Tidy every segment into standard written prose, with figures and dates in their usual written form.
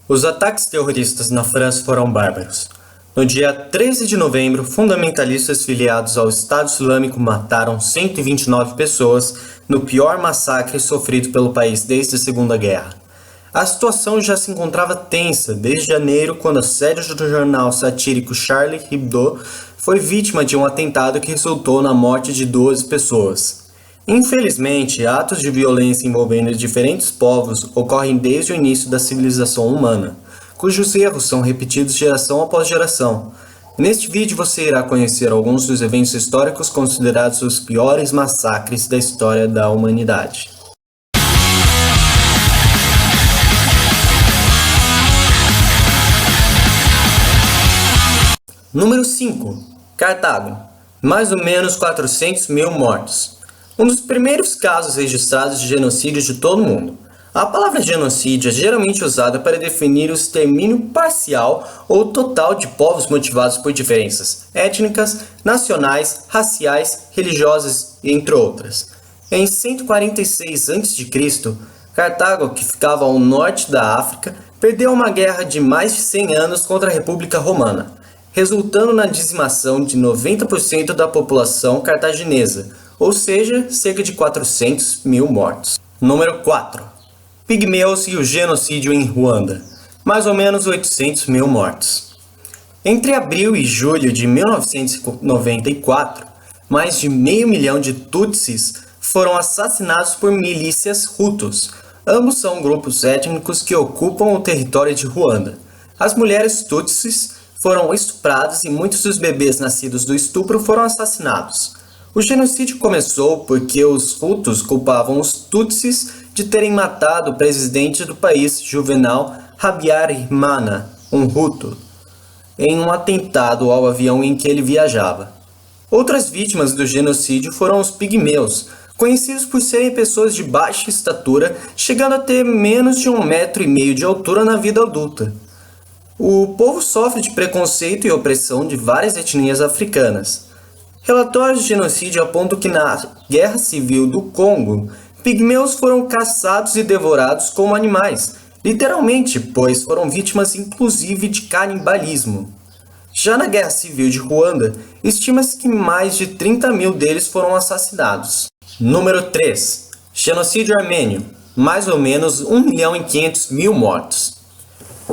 Os ataques terroristas na França foram bárbaros. No dia 13 de novembro, fundamentalistas filiados ao Estado Islâmico mataram 129 pessoas no pior massacre sofrido pelo país desde a Segunda Guerra. A situação já se encontrava tensa desde janeiro, quando a sede do jornal satírico Charlie Hebdo foi vítima de um atentado que resultou na morte de 12 pessoas. Infelizmente, atos de violência envolvendo diferentes povos ocorrem desde o início da civilização humana, cujos erros são repetidos geração após geração. Neste vídeo você irá conhecer alguns dos eventos históricos considerados os piores massacres da história da humanidade. Número 5. Cartago. Mais ou menos 400 mil mortos. Um dos primeiros casos registrados de genocídio de todo o mundo. A palavra genocídio é geralmente usada para definir o extermínio parcial ou total de povos motivados por diferenças étnicas, nacionais, raciais, religiosas, entre outras. Em 146 a.C., Cartago, que ficava ao norte da África, perdeu uma guerra de mais de 100 anos contra a República Romana, resultando na dizimação de 90% da população cartaginesa, ou seja, cerca de 400 mil mortos. Número 4. Pigmeus e o genocídio em Ruanda. Mais ou menos 800 mil mortos. Entre abril e julho de 1994, mais de meio milhão de Tutsis foram assassinados por milícias Hutus. Ambos são grupos étnicos que ocupam o território de Ruanda. As mulheres Tutsis foram estupradas e muitos dos bebês nascidos do estupro foram assassinados. O genocídio começou porque os Hutus culpavam os Tutsis de terem matado o presidente do país, Juvenal Habyarimana, um Hutu, em um atentado ao avião em que ele viajava. Outras vítimas do genocídio foram os pigmeus, conhecidos por serem pessoas de baixa estatura, chegando a ter menos de 1,5 metro de altura na vida adulta. O povo sofre de preconceito e opressão de várias etnias africanas. Relatórios de genocídio apontam que na Guerra Civil do Congo, pigmeus foram caçados e devorados como animais, literalmente, pois foram vítimas inclusive de canibalismo. Já na Guerra Civil de Ruanda, estima-se que mais de 30 mil deles foram assassinados. Número 3. Genocídio armênio. Mais ou menos 1.500.000 mortos.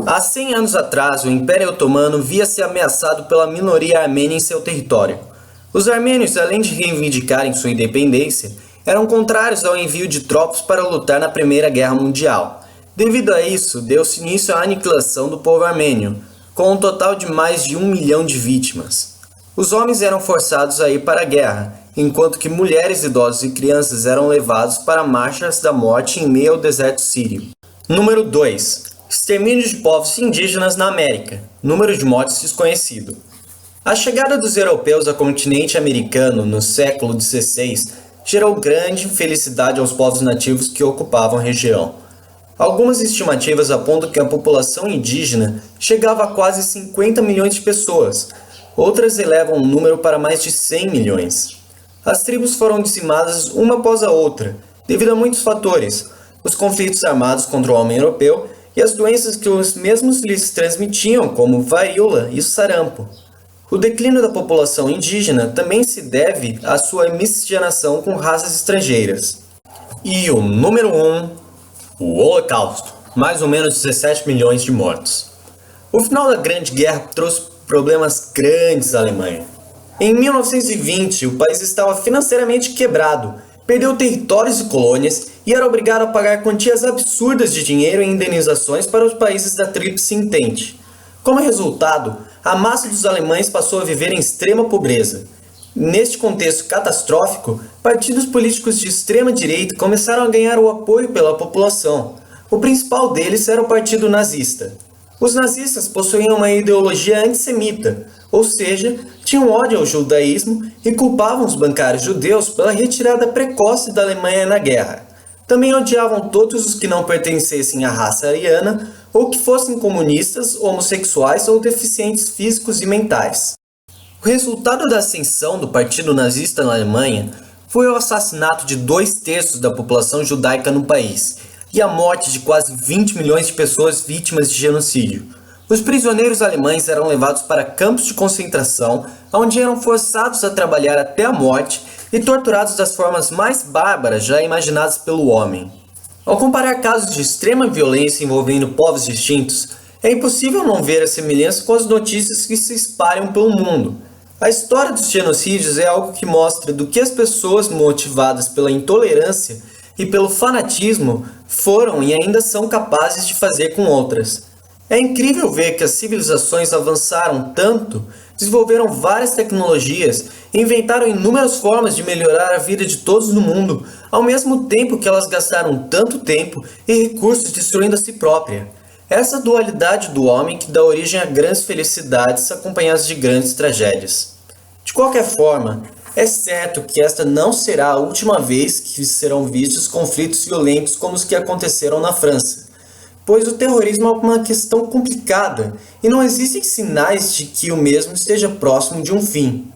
Há 100 anos atrás, o Império Otomano via-se ameaçado pela minoria armênia em seu território. Os armênios, além de reivindicarem sua independência, eram contrários ao envio de tropas para lutar na Primeira Guerra Mundial. Devido a isso, deu-se início à aniquilação do povo armênio, com um total de mais de 1 milhão de vítimas. Os homens eram forçados a ir para a guerra, enquanto que mulheres, idosos e crianças eram levados para marchas da morte em meio ao deserto sírio. Número 2. Extermínio de povos indígenas na América. Número de mortes desconhecido. A chegada dos europeus ao continente americano no século XVI gerou grande infelicidade aos povos nativos que ocupavam a região. Algumas estimativas apontam que a população indígena chegava a quase 50 milhões de pessoas, outras elevam o número para mais de 100 milhões. As tribos foram dizimadas uma após a outra, devido a muitos fatores: os conflitos armados contra o homem europeu e as doenças que os mesmos lhes transmitiam, como varíola e sarampo. O declínio da população indígena também se deve à sua miscigenação com raças estrangeiras. E o número 1, o Holocausto, mais ou menos 17 milhões de mortos. O final da Grande Guerra trouxe problemas grandes à Alemanha. Em 1920, o país estava financeiramente quebrado, perdeu territórios e colônias e era obrigado a pagar quantias absurdas de dinheiro em indenizações para os países da Tríplice Entente. Como resultado, a massa dos alemães passou a viver em extrema pobreza. Neste contexto catastrófico, partidos políticos de extrema-direita começaram a ganhar o apoio pela população. O principal deles era o Partido Nazista. Os nazistas possuíam uma ideologia antissemita, ou seja, tinham ódio ao judaísmo e culpavam os bancários judeus pela retirada precoce da Alemanha na guerra. Também odiavam todos os que não pertencessem à raça ariana ou que fossem comunistas, homossexuais ou deficientes físicos e mentais. O resultado da ascensão do Partido Nazista na Alemanha foi o assassinato de 2/3 da população judaica no país, e a morte de quase 20 milhões de pessoas vítimas de genocídio. Os prisioneiros alemães eram levados para campos de concentração, onde eram forçados a trabalhar até a morte e torturados das formas mais bárbaras já imaginadas pelo homem. Ao comparar casos de extrema violência envolvendo povos distintos, é impossível não ver a semelhança com as notícias que se espalham pelo mundo. A história dos genocídios é algo que mostra do que as pessoas motivadas pela intolerância e pelo fanatismo foram e ainda são capazes de fazer com outras. É incrível ver que as civilizações avançaram tanto, desenvolveram várias tecnologias e inventaram inúmeras formas de melhorar a vida de todos no mundo, ao mesmo tempo que elas gastaram tanto tempo e recursos destruindo a si própria. Essa dualidade do homem que dá origem a grandes felicidades acompanhadas de grandes tragédias. De qualquer forma, é certo que esta não será a última vez que serão vistos conflitos violentos como os que aconteceram na França, pois o terrorismo é uma questão complicada e não existem sinais de que o mesmo esteja próximo de um fim.